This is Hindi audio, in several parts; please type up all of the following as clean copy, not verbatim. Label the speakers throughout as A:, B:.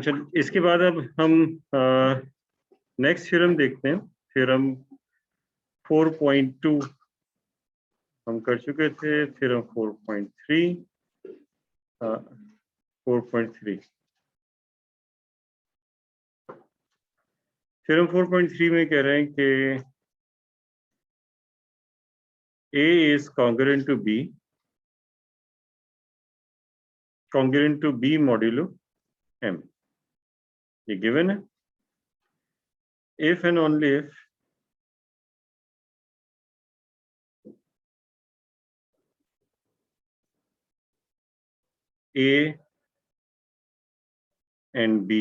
A: अच्छा, इसके बाद अब हम नेक्स्ट थ्योरम देखते हैं। थ्योरम 4.2 हम कर चुके थे। थ्योरम 4.3 4.3 थ्योरम 4.3 में कह रहे हैं कि A is congruent to B modulo M। ये गिवन है। If and only if A and B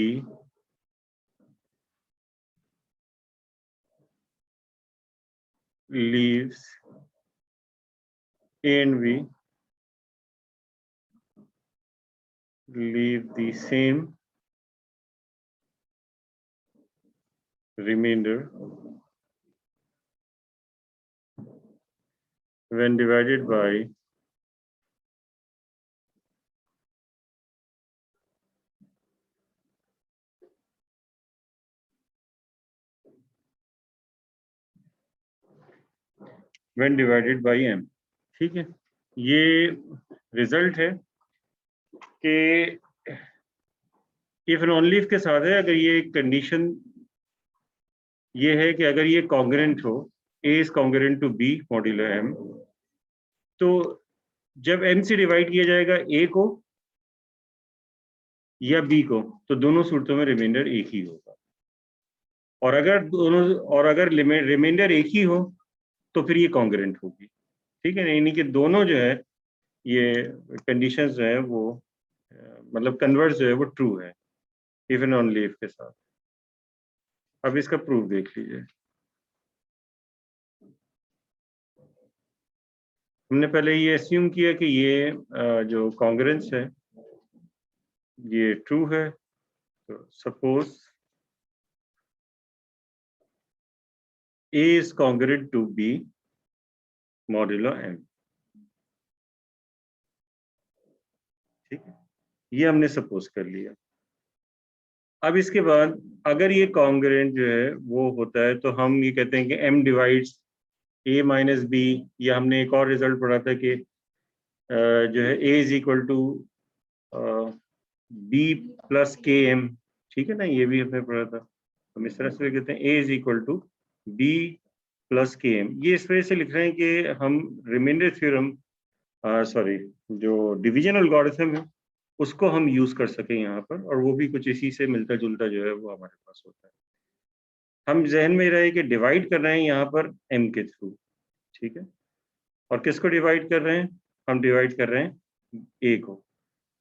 A: leaves A and B leave the same remainder when divided by M। ठीक है, ये रिजल्ट है कि इफ एंड ओनली इफ के साथ है। अगर ये कंडीशन ये है कि अगर ये कॉन्ग्रेंट हो, A is congruent to B modulo M, तो जब M से डिवाइड किया जाएगा A को या B को, तो दोनों सूरतों में रिमाइंडर एक ही होगा। और अगर रिमाइंडर एक ही हो तो फिर ये कॉन्ग्रेंट होगी। ठीक है, यानी कि दोनों जो है ये कंडीशंस जो है वो मतलब कन्वर्स जो है वो ट्रू है इफ एंड ओनली इफ के साथ। अब इसका प्रूफ देख लीजिए। हमने पहले ये अस्यूम किया कि ये जो कॉन्ग्रेंस है ये ट्रू है। तो suppose A is congruent to B modulo M। ठीक है, ये हमने सपोज कर लिया। अब इसके बाद अगर ये कॉन्ग्रेंट जो है वो होता है तो हम ये कहते हैं कि M divides A minus B, या हमने एक और रिजल्ट पढ़ा था कि जो है A is equal to B plus KM। ठीक है ना, ये भी हमने पढ़ा था। हम इस तरह से कहते हैं A is equal to B plus KM। ये इस वजह से लिख रहे हैं कि हम रिमाइंडर थ्योरम जो डिवीजन एल्गोरिथम है उसको हम यूज कर सकें यहाँ पर, और वो भी कुछ इसी से मिलता जुलता जो है वो हमारे पास होता है। हम जहन में रहे कि डिवाइड कर रहे हैं यहाँ पर M के थ्रू। ठीक है, और किसको डिवाइड कर रहे हैं? हम डिवाइड कर रहे हैं A को,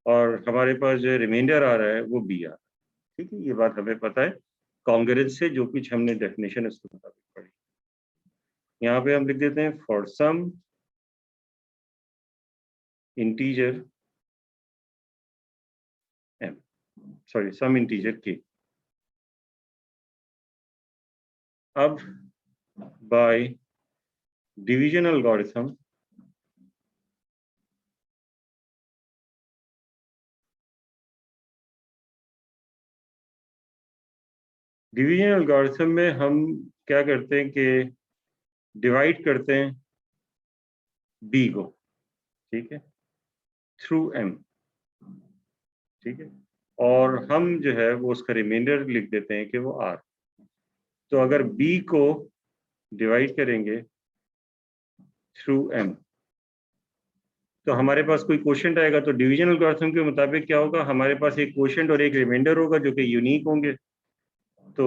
A: और हमारे पास जो रिमाइंडर आ रहा है वो B आ रहा है। ठीक है, ये बात हमें पता है कॉन्ग्रेंस से, जो कुछ हमने डेफिनेशन उसके मुताबिक पढ़ी। यहाँ पे हम लिख देते हैं for some integer M, some integer K। अब बाय डिवीजन एल्गोरिथम में हम क्या करते हैं कि डिवाइड करते हैं B को, ठीक है, थ्रू M। ठीक है, और हम जो है वो उसका रिमाइंडर लिख देते हैं कि वो R। तो अगर B को डिवाइड करेंगे थ्रू M तो हमारे पास कोई क्वोशंट आएगा। तो डिवीजन एल्गोरिथम के मुताबिक क्या होगा, हमारे पास एक क्वोशंट और एक रिमाइंडर होगा जो कि यूनिक होंगे। तो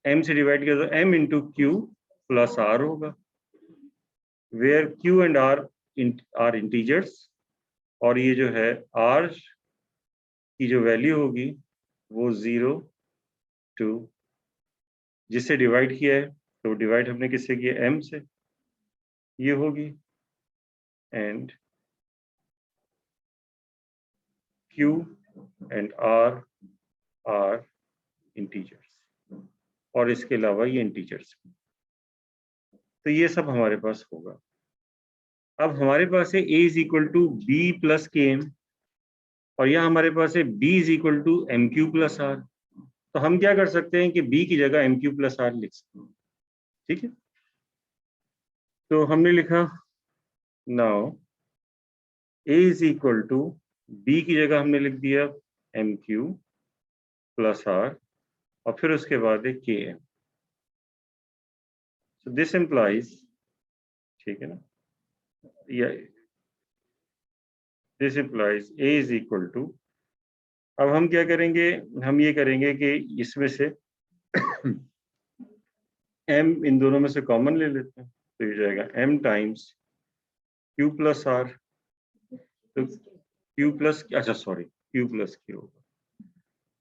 A: M से डिवाइड किया तो M into Q plus R होगा, where Q and R are integers, और ये जो है R की जो वैल्यू होगी वो 0 2, जिससे डिवाइड किया है तो डिवाइड हमने किससे किया? M से, ये होगी। And Q and R are integers, और इसके अलावा ये इंटीजर्स। तो ये सब हमारे पास होगा। अब हमारे पास है A is equal to B plus KM। और यहाँ हमारे पास है b is equal to M Q plus R. तो हम क्या कर सकते हैं कि b की जगह एम क्यू प्लस आर लिख सकते हैं। ठीक है, तो हमने लिखा now a is equal to b की जगह हमने लिख दिया एम क्यू प्लस आर और फिर उसके बाद है के एम। सो दिस इम्प्लाइज, ठीक है ना, या this implies a is equal to, अब हम क्या करेंगे, हम ये करेंगे कि इसमें से m इन दोनों में से कॉमन ले लेते हैं, तो ये जाएगा m times q plus R. तो q प्लस, अच्छा सॉरी q प्लस के होगा,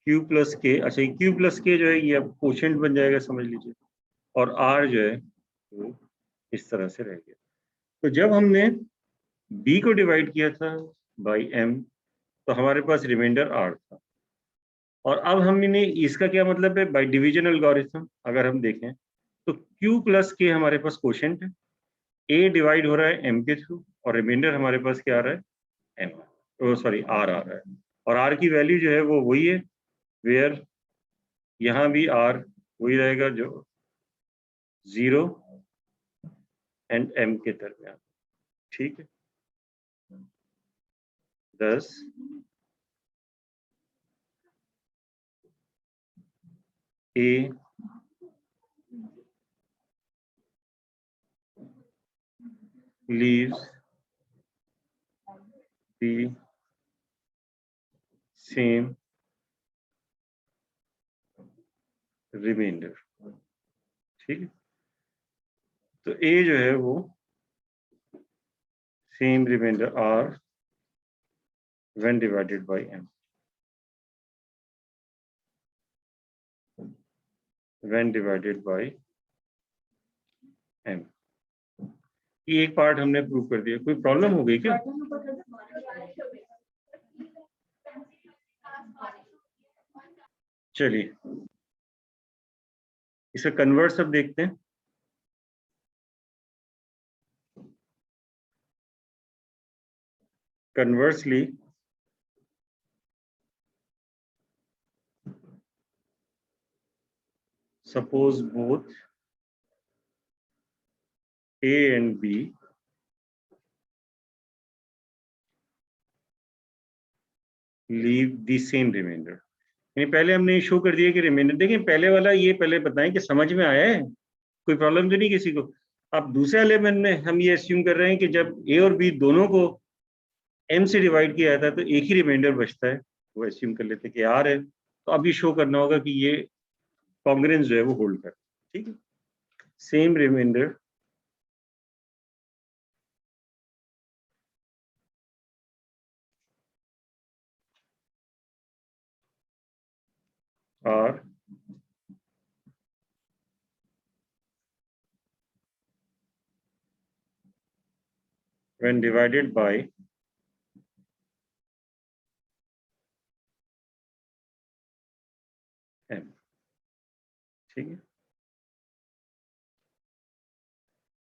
A: q प्लस के, अच्छा q प्लस के जो है ये अब कोशेंट बन जाएगा समझ लीजिए, और r जो है वो इस तरह से रह गया। तो जब हमने b को डिवाइड किया था बाई m तो हमारे पास रिमाइंडर r था, और अब हमने इसका क्या मतलब है, बाई डिवीजन एल्गोरिथम अगर हम देखें तो q प्लस के हमारे पास कोशेंट है, a डिवाइड हो रहा है m के थ्रू और रिमाइंडर हमारे पास क्या आ रहा है m, ओ सॉरी r आ रहा है, और r की वैल्यू जो है वो वही है, वेयर यहाँ भी r वही रहेगा जो 0 एंड m के दरमियान। ठीक है, 10 a leaves the same remainder। ठीक है, तो a जो है वो same remainder r when divided by m, when divided by m। ये एक पार्ट हमने प्रूव कर दिया। कोई प्रॉब्लम हो गई क्या? चलिए इसे कन्वर्ट सब देखते हैं। Conversely, suppose both A and B leave the same remainder। यानी पहले हमने शो कर दिया कि रिमाइंडर, देखिए पहले वाला ये पहले बताएं कि समझ में आया है, कोई प्रॉब्लम तो नहीं किसी को। अब दूसरे एलिमेंट में हम ये अस्यूम कर रहे हैं कि जब A और B दोनों को M से डिवाइड किया जाता है तो एक ही रिमाइंडर बचता है, वो अस्यूम कर लेते हैं कि R है। तो अब ये शो करना होगा कि ये कॉन्ग्रुएंस जो है वो होल्ड कर, ठीक है, same remainder R when divided by m। ठीक है,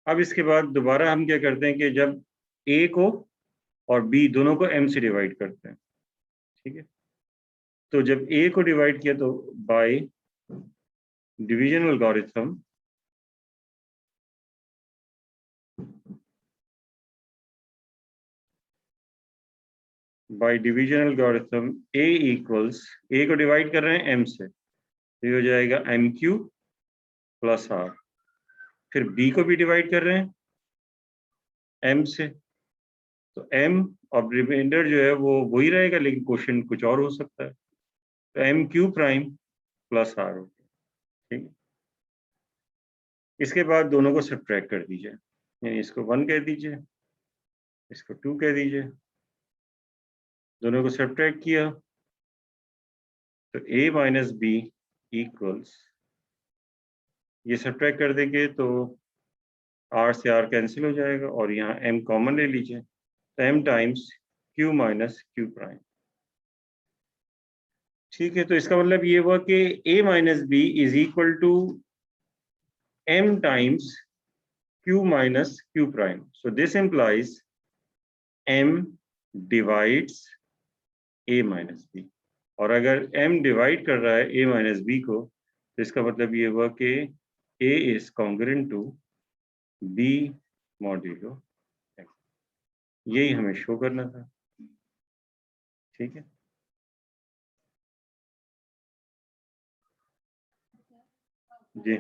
A: अब इसके बाद दोबारा हम क्या करते हैं कि जब a को और b दोनों को m से डिवाइड करते हैं, ठीक है, तो जब a को डिवाइड किया तो bye division algorithm a equals, a को डिवाइड कर रहे हैं m से, तो ये हो जाएगा एम क्यू प्लस आर। फिर b को भी डिवाइड कर रहे हैं m से, तो m और रिमाइंडर जो है वो वही रहेगा लेकिन क्वेश्चन कुछ और हो सकता है, तो M Q prime plus R हो गया। ठीक है, इसके बाद दोनों को सब्ट्रैक्ट कर दीजिए, यानी इसको 1 कह दीजिए, इसको 2 कह दीजिए, दोनों को सब्ट्रैक्ट किया तो a माइनस बी इक्वल्स, ये सब्ट्रैक्ट कर देंगे तो r से r कैंसिल हो जाएगा और यहाँ m कॉमन ले लीजिए, तो m times q minus Q prime. ठीक है, तो इसका मतलब ये हुआ कि a minus B is equal to m times q minus Q prime. So this implies m divides a minus B, और अगर m डिवाइड कर रहा है a माइनस बी को, तो इसका मतलब ये हुआ कि a is congruent to b modulo m। यही हमें शो करना था, ठीक है। जी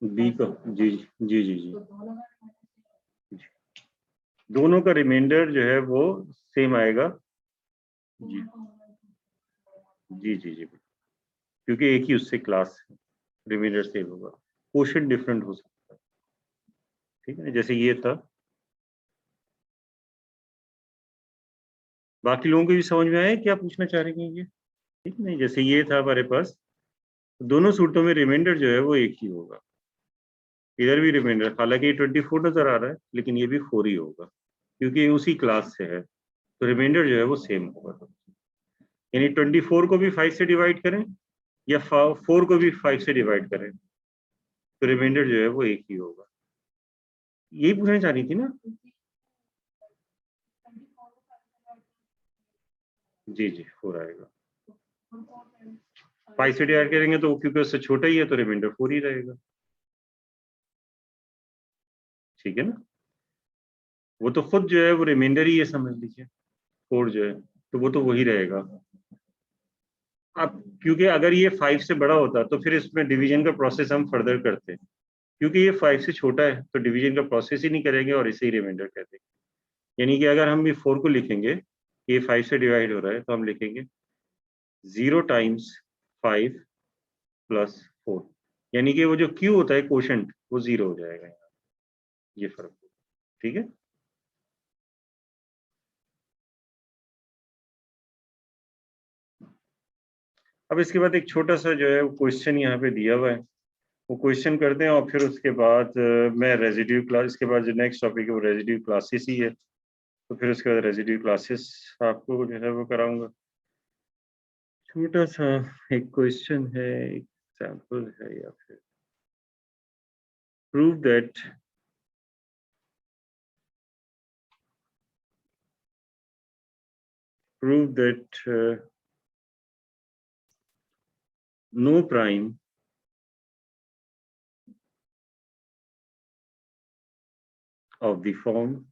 A: बी को, जी जी जी जी, दोनों का रिमाइंडर जो है वो सेम आएगा। जी जी जी जी, क्योंकि एक ही उससे क्लास है, रिमाइंडर सेम होगा, क्वोशिएंट डिफरेंट हो सकता है, ठीक है। जैसे ये था, बाकी लोगों को भी समझ में आया क्या पूछना चाह रहे हैं ये, ठीक नहीं। जैसे ये था हमारे पास, दोनों सूत्रों में रिमाइंडर जो है वो एक ही होगा, इधर भी रिमाइंडर, हालांकि ये 24 नजर आ रहा है लेकिन ये भी 4 ही होगा क्योंकि ये उसी क्लास से है, तो रिमाइंडर जो है वो सेम होगा। यानी 24 को भी 5 से डिवाइड करें या 4 को भी 5 से डिवाइड करें, तो रिमाइंडर जो है वो एक ही होगा। यही पूछना चाह रही थी ना? जी जी, 4 आएगा। 5 से डिवाइड करेंगे तो क्योंकि उससे छोटा ही है तो रिमाइंडर 4 ही रहेगा, ठीक है ना। वो तो खुद जो है वो रिमाइंडर ही है, समझ लीजिए 4 जो है, तो वो तो वही रहेगा। अब क्योंकि अगर ये 5 से बड़ा होता तो फिर इसमें डिवीजन का प्रोसेस हम फर्दर करते, क्योंकि ये 5 से छोटा है तो डिवीजन का प्रोसेस ही नहीं करेंगे और इसे ही रिमाइंडर कहते हैं। यानी कि अगर हम ये 4 को लिखेंगे, ये 5 से डिवाइड हो रहा है, तो हम लिखेंगे 0 टाइम्स 5 प्लस 4, यानी कि वो जो क्यू होता है कोशेंट वो 0 हो जाएगा यहाँ, ये फर्क, ठीक है। अब इसके बाद एक छोटा सा जो है क्वेश्चन यहाँ पे दिया हुआ है, वो क्वेश्चन करते हैं और फिर उसके बाद मैं रेजिड्यू क्लास, इसके बाद जो नेक्स्ट टॉपिक है वो रेजिड्यू क्लासेस ही है, तो फिर उसके बाद रेजिड्यू क्लासेस आपको जो है वो कराऊंगा। छोटा सा एक क्वेश्चन है, एग्जाम्पल है, या फिर prove that no prime of the form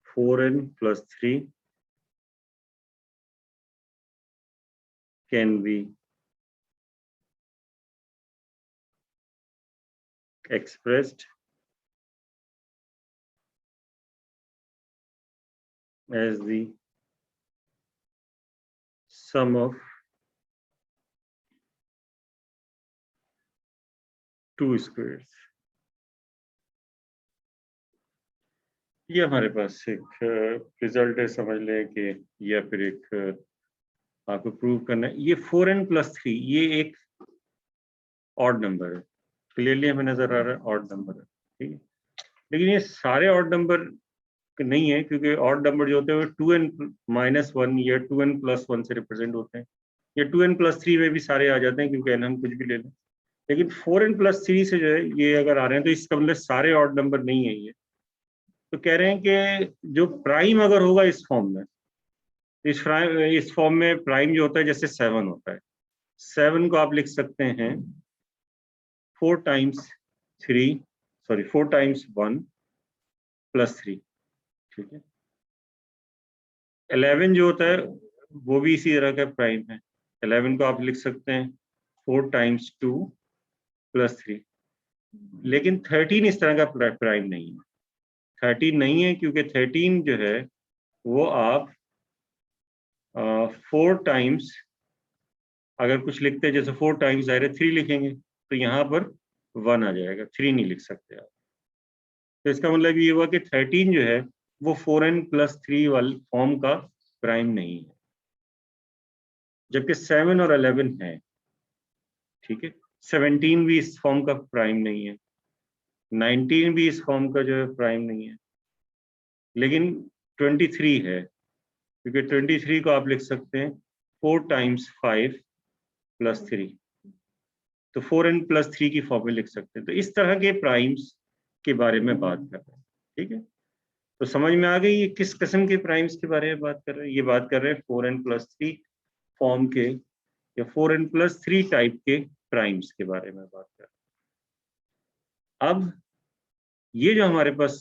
A: 4n plus 3 can be expressed as the sum of two squares। ये हमारे पास एक रिजल्ट है, समझ लें कि, या फिर एक आपको प्रूव करना है। ये 4n plus 3 ये एक ऑड नंबर है, क्लियरली हमें नजर आ रहा है ऑड नंबर है, ठीक है। लेकिन ये सारे ऑड नंबर नहीं है, क्योंकि ऑड नंबर जो होते हैं वो 2n minus 1 या 2n plus 1 से रिप्रेजेंट होते हैं, या 2n plus 3 में भी सारे आ जाते हैं, क्योंकि n हम कुछ भी ले लें। लेकिन 4n plus 3 से जो है ये अगर आ रहे हैं तो इसका मतलब सारे ऑड नंबर नहीं है ये। तो कह रहे हैं कि जो प्राइम अगर होगा इस फॉर्म में, इस फॉर्म में प्राइम जो होता है जैसे 7 होता है, 7 को आप लिख सकते हैं 4 टाइम्स 3, सॉरी 4 टाइम्स 1 प्लस 3, ठीक है। 11 जो होता है वो भी इसी तरह का प्राइम है, 11 को आप लिख सकते हैं 4 टाइम्स 2 प्लस 3। लेकिन 13 इस तरह का प्राइम नहीं है, 13 नहीं है, क्योंकि 13 जो है वो आप 4 टाइम्स अगर कुछ लिखते हैं, जैसे 4 टाइम्स डायरेक्ट 3 लिखेंगे तो यहाँ पर 1 आ जाएगा, 3 नहीं लिख सकते आप। तो इसका मतलब ये हुआ कि 13 जो है वो 4n plus 3 वाली फॉर्म का प्राइम नहीं है, जबकि 7 और 11 है, ठीक है। 17 भी इस फॉर्म का प्राइम नहीं है, 19 भी इस फॉर्म का जो है प्राइम नहीं है, लेकिन 23 है, क्योंकि 23 को आप लिख सकते हैं 4 टाइम्स 5 प्लस 3, तो 4n प्लस 3 की फॉर्म में लिख सकते हैं। तो इस तरह के प्राइम्स के बारे में बात कर रहे हैं, ठीक है। तो समझ में आ गई ये किस किस्म के प्राइम्स के बारे में बात कर रहे हैं। ये बात कर रहे हैं 4n प्लस 3 फॉर्म के या 4n प्लस 3 टाइप के प्राइम्स के बारे में बात कर रहे हैं। अब ये जो हमारे पास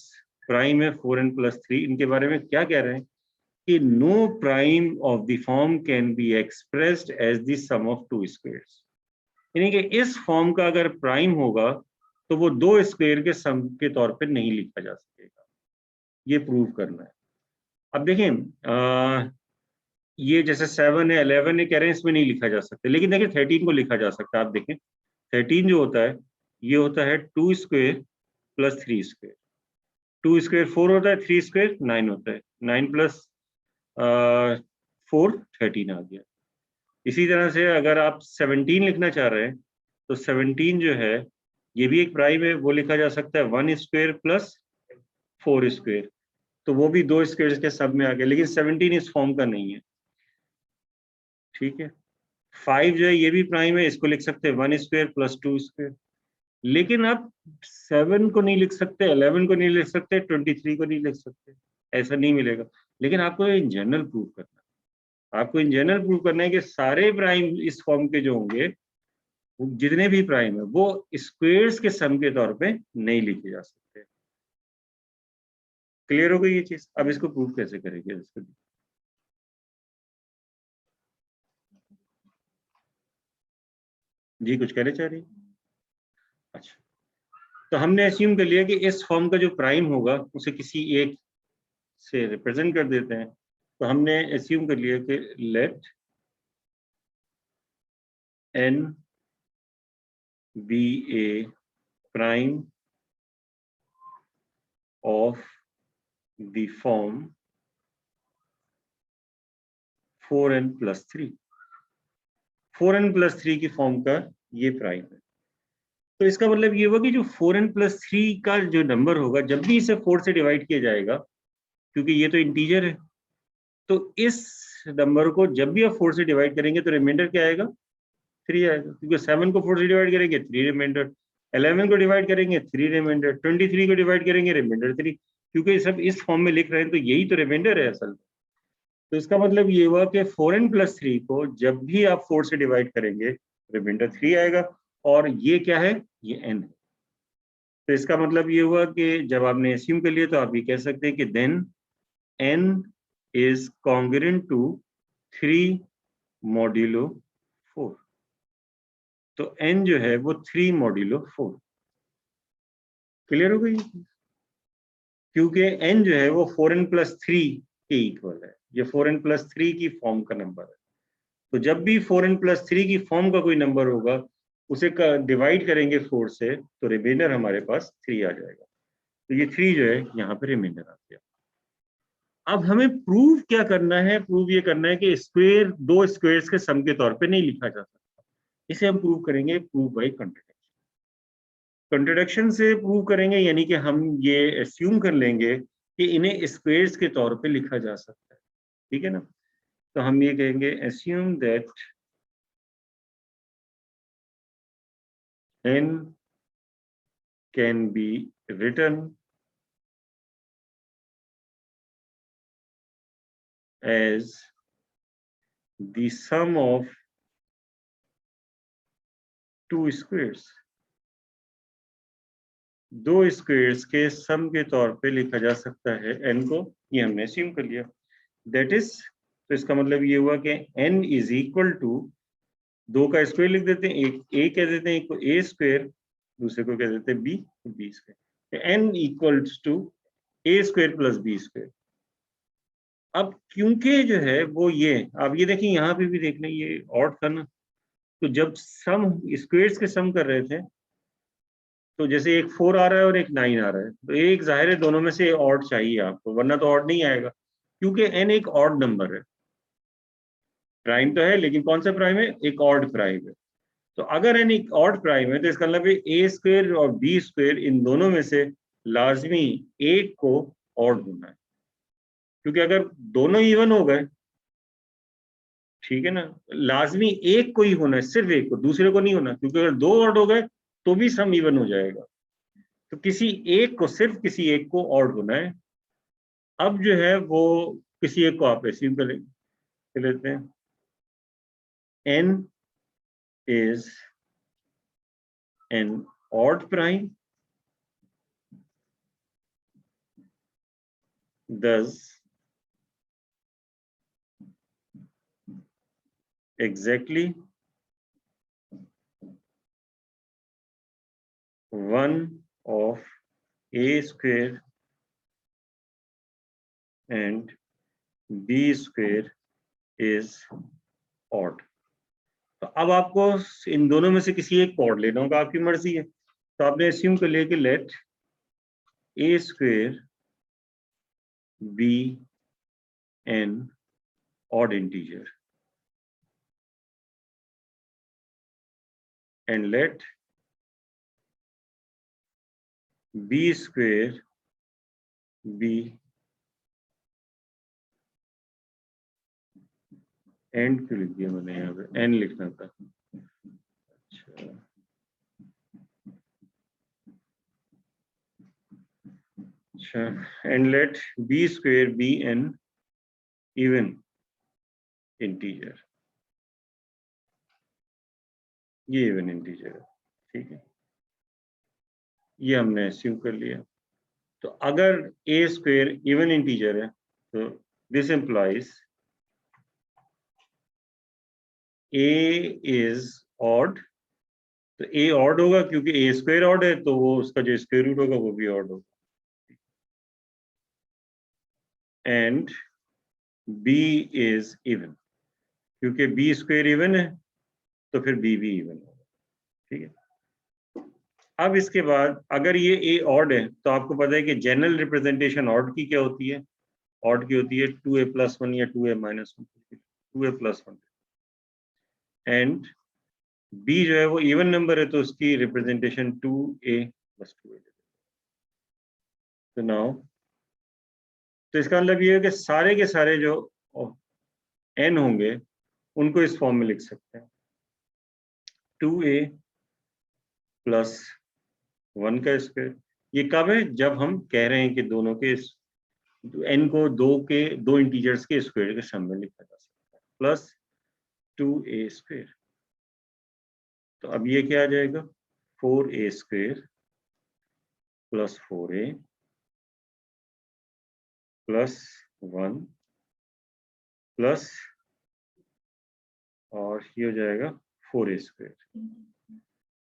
A: प्राइम है 4n प्लस 3, इनके बारे में क्या कह रहे हैं कि no prime of the form can be expressed as the sum of two squares, यानी कि इस फॉर्म का अगर प्राइम होगा तो वो दो स्क्वायर के सम के तौर पे नहीं लिखा जा सकेगा। ये प्रूव करना है। अब देखें ये जैसे 7 है 11 है, कह रहे हैं इसमें नहीं लिखा जा सकता, लेकिन देखिए 13 को लिखा जा सकता है। आप देखें 13 जो होता है ये होता है 2 स्क्वायर प्लस 3 स्क्वायर, 2 स्क्वायर 4 होता है, 3 स्क्वायर 9 होता है, 9 प्लस 4 13 आ गया। इसी तरह से अगर आप 17 लिखना चाह रहे हैं तो 17 जो है ये भी एक प्राइम है, वो लिखा जा सकता है 1 स्क्वायर प्लस 4 स्क्वायर, तो वो भी दो स्क्वायर के सब में आ गया, लेकिन 17 इस फॉर्म का नहीं है, ठीक है। 5 जो है ये भी प्राइम है, इसको लिख सकते हैं 1 स्क्वायर प्लस 2 स्क्वायर, लेकिन आप 7 को नहीं लिख सकते, 11 को नहीं लिख सकते, 23 को नहीं लिख सकते, ऐसा नहीं मिलेगा। लेकिन आपको इन जनरल प्रूव करना है, आपको इन जनरल प्रूव करना है कि सारे प्राइम इस फॉर्म के जो होंगे, जितने भी प्राइम है वो स्क्वायर्स के सम के तौर पे नहीं लिखे जा सकते। क्लियर हो गई ये चीज। अब इसको प्रूव कैसे करेंगे इसको, जी कुछ कहना चाह रही? अच्छा, तो हमने अस्यूम कर लिया कि इस फॉर्म का जो प्राइम होगा उसे किसी एक से रिप्रेजेंट कर देते हैं। तो हमने अस्यूम कर लिया कि let n be a prime of the form 4n plus 3, 4n plus 3 की फॉर्म का ये प्राइम है। तो इसका मतलब ये हुआ कि जो 4n प्लस 3 का जो नंबर होगा, जब भी इसे 4 से डिवाइड किया जाएगा, क्योंकि ये तो इंटीजर है, तो इस नंबर को जब भी आप 4 से डिवाइड करेंगे तो रिमाइंडर क्या आएगा? 3 आएगा, क्योंकि 7 को 4 से डिवाइड करेंगे 3 रिमाइंडर, 11 को डिवाइड करेंगे 3 रिमाइंडर, 23 को डिवाइड करेंगे रिमाइंडर 3, क्योंकि सब इस फॉर्म में लिख रहे हैं तो यही तो रिमाइंडर है असल में। तो इसका मतलब ये हुआ कि 4n प्लस 3 को जब भी आप 4 से डिवाइड करेंगे रिमाइंडर 3 आएगा, और ये क्या है? ये n है। तो इसका मतलब ये हुआ कि जब आपने एस्यूम कर लिया तो आप ये कह सकते हैं कि then n is congruent to 3 modulo 4। तो n जो है वो 3 मॉड्यूलो 4। क्लियर हो गई? क्योंकि n जो है वो 4n प्लस 3 के इक्वल है, ये 4n प्लस 3 की फॉर्म का नंबर है। तो जब भी 4n प्लस 3 की फॉर्म का कोई नंबर होगा उसे डिवाइड करेंगे 4 से तो रिमाइंडर हमारे पास 3 आ जाएगा। तो ये 3 जो है यहाँ पे रिमाइंडर आ गया। अब हमें प्रूव क्या करना है? प्रूव ये करना है कि स्क्वायर दो स्क्वायर्स के सम के तौर पे नहीं लिखा जा सकता। इसे हम प्रूव करेंगे प्रूव बाय कंट्राडिक्शन। कंट्राडिक्शन से प्रूव करेंगे, यानी कि हम ये एस्यूम कर लेंगे कि इन्हें स्क्वायर्स के तौर पे लिखा जा सकता है, ठीक है ना। तो हम ये कहेंगे assume that n can be written as the sum of two squares, दो स्क्वायर्स के सम के तौर पे लिखा जा सकता है n को, ये हमने assume कर लिया। दैट इज, तो इसका मतलब ये हुआ कि n इज इक्वल टू, दो का स्क्वायर लिख देते हैं, एक a कह देते हैं, एक को a स्क्वायर, दूसरे को कह देते हैं b square. n equals to a square plus b square. अब क्योंकि जो है वो ये, आप ये देखिए यहाँ पे भी देखना, ये ऑड था ना, तो जब सम स्क्वायर्स के सम कर रहे थे तो जैसे एक 4 आ रहा है और एक 9 आ रहा है, तो एक जाहिर है दोनों में से ऑड चाहिए आपको, वरना तो ऑड नहीं आएगा, क्योंकि n एक ऑड नंबर है। प्राइम तो है लेकिन कौन सा प्राइम है? एक ऑड प्राइम है। तो अगर n एक ऑड प्राइम है तो इसका मतलब a स्क्वायर और b स्क्वायर इन दोनों में से लाजमी एक को ऑड होना है, क्योंकि अगर दोनों इवन हो गए ठीक है ना, लाजमी एक को ही होना है, सिर्फ एक को, दूसरे को नहीं होना, क्योंकि अगर दो ऑड हो गए तो भी सम इवन हो जाएगा। तो किसी एक को, सिर्फ किसी एक को ऑड होना है। अब जो है वो किसी एक को आप एस्यूम कर लेते हैं, n is an odd prime, thus exactly one of a square and b square is odd। तो अब आपको इन दोनों में से किसी एक को ऑड लेना होगा, आपकी मर्जी है। तो आपने एस्यूम कर लिया कि late a square be an odd integer and let b square be and क्यों लिख दिया मैंने, यहाँ पे एन लिखना था। अच्छा, and let B square be an even integer, ये इवन इंटीजर है, ठीक है, ये हमने एस्यूम कर लिया। तो अगर ए स्क्वेयर इवन इंटीजर है तो this implies A is odd. तो ए ऑड होगा क्योंकि ए स्क्वेयर ऑड है, तो वो उसका जो स्क्वायर रूट होगा वो भी ऑड होगा। एंड बी इज इवन, क्योंकि बी स्क्वेयर इवन है तो फिर बी भी इवन होगा, ठीक है। अब इसके बाद अगर ये ए ऑड है तो आपको पता है कि जनरल रिप्रेजेंटेशन ऑड की क्या होती है, ऑड की होती है 2a+1 या 2a-1, 2a+1। एंड बी जो है वो इवन नंबर है तो उसकी रिप्रेजेंटेशन 2a+2a। तो नाउ, तो इसका मतलब ये है कि सारे के सारे जो n होंगे उनको इस फॉर्म में लिख सकते हैं, 2a+1 का स्क्वायर। ये कब है, जब हम कह रहे हैं कि दोनों के n को दो इंटीजर्स के स्क्वायर के सम में लिखा जा सकता है, प्लस 2a स्क्वायर। तो अब ये क्या आ जाएगा, 4a square plus 4a plus 1 plus, और ये हो जाएगा 4a स्क्वायर।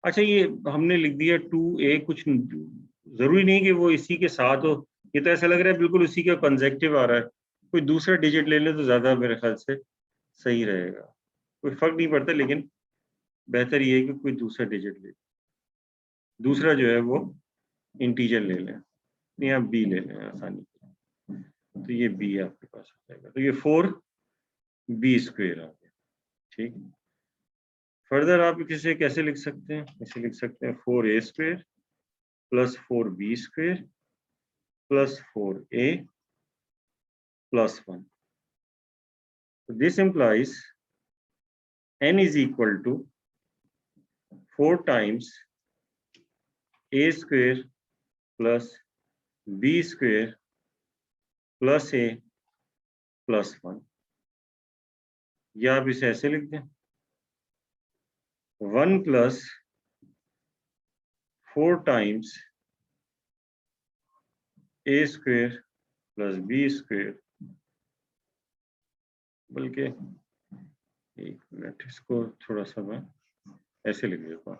A: अच्छा, ये हमने लिख दिया 2a, कुछ जरूरी नहीं कि वो इसी के साथ हो, ये तो ऐसा लग रहा है बिल्कुल उसी का कंसेक्टिव आ रहा है। कोई दूसरा डिजिट ले ले तो ज्यादा मेरे ख्याल से सही रहेगा, कोई फर्क नहीं पड़ता, लेकिन बेहतर ये है कि कोई दूसरा डिजिट ले, दूसरा जो है वो इंटीजर ले लें, या बी ले लें आसानी से। तो ये बी आपके पास आ जाएगा, तो ये 4b स्क्वायर आ गया, ठीक। फर्दर आप इसे कैसे लिख सकते हैं, इसे लिख सकते हैं 4a square plus 4b square plus 4a plus 1। So this implies n is equal to 4 times a square plus b square plus a plus 1, या आप इसे ऐसे लिख दें 1 plus 4 times a square plus b square, बल्कि एक मिनट, इसको थोड़ा सा मैं ऐसे लिख देता हूँ,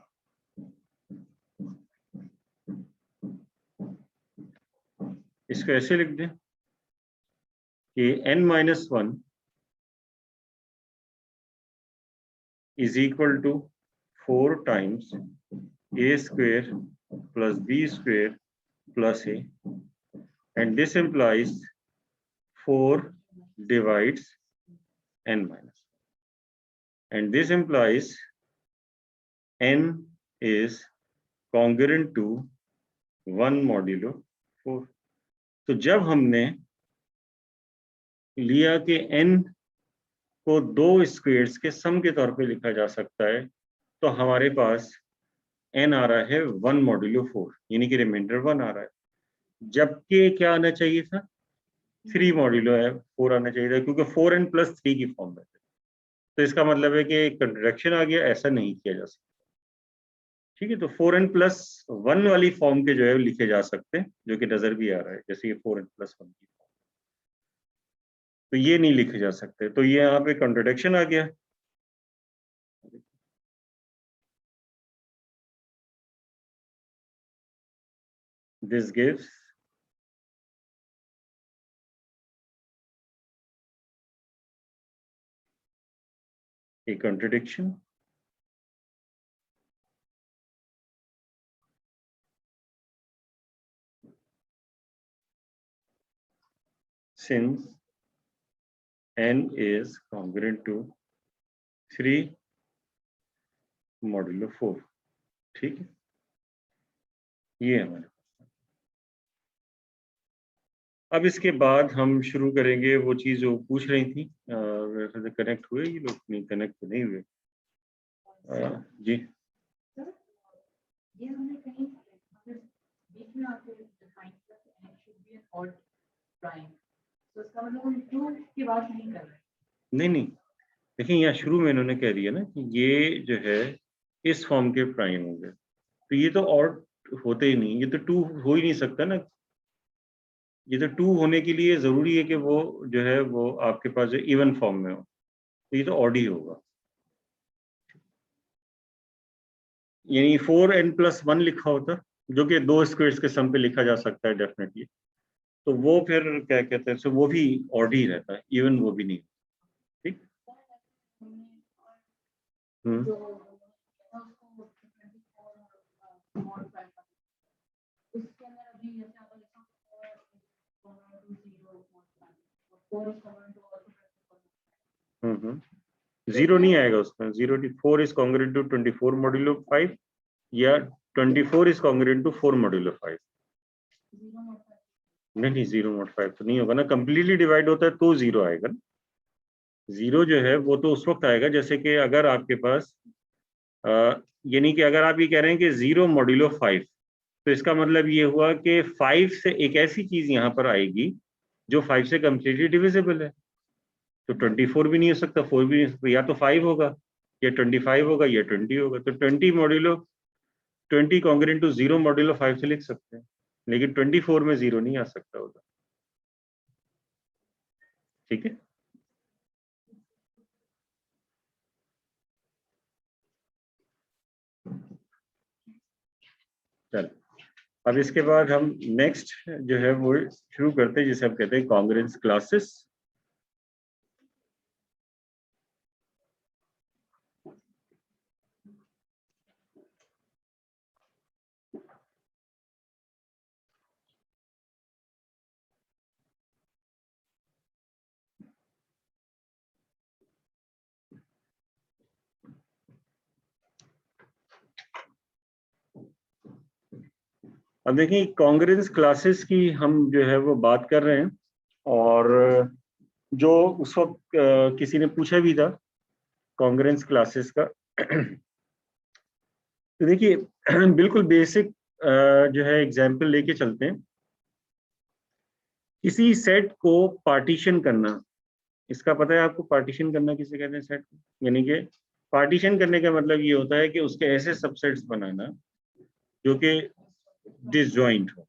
A: इसको ऐसे लिख दें कि n-1 is equal to 4 times a square plus b square plus a, and this implies 4 divides n-, and this implies n is congruent to 1 modulo 4। तो जब हमने लिया कि n को दो स्क्वेयर्स के सम के तौर पे लिखा जा सकता है, तो हमारे पास n आ रहा है 1 मॉड्यूलो 4, यानी कि रिमाइंडर 1 आ रहा है, जबकि क्या आना चाहिए था, 3 मॉड्यूलो 4 आना चाहिए था, क्योंकि 4n + 3 की फॉर्म में। तो इसका मतलब है कि कंट्रडिक्शन आ गया, ऐसा नहीं किया जा सकता। ठीक है, तो 4n + 1 वाली फॉर्म के जो है लिखे जा सकते हैं, जो कि नजर भी आ रहा है, जैसे ये 4n + 1 की फॉर्म, तो ये नहीं लिखे जा सकते, तो ये यहाँ पे कंट्रडिक्शन आ गया। This gives a contradiction since n is congruent to 3 modulo 4। ठीक है, ये हमारे, अब इसके बाद हम शुरू करेंगे वो चीज जो पूछ रही थी। वैसे कनेक्ट हुए ये लोग, नहीं कनेक्ट तो नहीं हुए। जी
B: ये हमने कहीं बीच में आके डिफाइन किया कि n should be an odd prime, तो इसका मतलब हम 2 की बात नहीं कर रहे।
A: नहीं, देखिए यहाँ शुरू में इन्होंने कह दिया ना कि ये जो है इस फॉर्म के प्राइम होंगे, तो ये तो ऑड होते ही नहीं, ये तो 2 हो ही नहीं सकता ना। ये तो 2 होने के लिए जरूरी है कि वो जो है वो आपके पास जो इवन फॉर्म में हो, तो ये तो ऑड ही होगा। यानी 4n + 1 लिखा होता, जो कि दो स्क्वेयर्स के सम पे लिखा जा सकता है डेफिनेटली, तो वो फिर क्या कहते हैं, सो वो भी ऑड ही रहता है, इवन वो भी नहीं। ठीक।
B: जो उसको 24 उसके अंदर अभी जैसे आप लिखा 4
A: जीरो नहीं आएगा उसमें, 0 4 इज कॉन्ग्रुएंट टू 24 मॉड्यूलो 5, या 24 इज कॉन्ग्रुएंट टू 4 मॉड्यूलो 5। नहीं 0.5 तो नहीं होगा ना, कंप्लीटली डिवाइड होता है तो 0 आएगा ना। 0 जो है वो तो उस वक्त आएगा जैसे कि अगर आपके पास यानी कि अगर आप ये कह रहे हैं कि 0 मॉड्यूलो 5, तो इसका मतलब ये हुआ कि 5 से एक ऐसी चीज यहाँ पर आएगी जो 5 से कम्प्लीटली डिविजिबल है, तो 24 भी नहीं हो सकता, 4 भी नहीं हो सकता, या तो 5 होगा या 25 होगा या 20 होगा, तो 20 मॉड्यूलो 20 कॉन्ग्रुएंट टू 0 मॉड्यूलो 5 से लिख सकते हैं, लेकिन 24 में 0 नहीं आ सकता होगा। ठीक है, चल अब इसके बाद हम नेक्स्ट जो है वो शुरू करते हैं, जिसे हम कहते हैं कॉन्ग्रुएंस क्लासेस। अब देखिए कॉन्ग्रुएंस क्लासेस की हम जो है वो बात कर रहे हैं, और जो उस वक्त किसी ने पूछा भी था कॉन्ग्रुएंस क्लासेस का, तो देखिए बिल्कुल बेसिक जो है एग्जांपल लेके चलते हैं। किसी सेट को पार्टीशन करना, इसका पता है आपको पार्टीशन करना किसे कहते हैं सेट को, यानी कि पार्टीशन करने का मतलब ये होता है कि उसके ऐसे सबसेट्स बनाना जो कि डिसजॉइंट हो,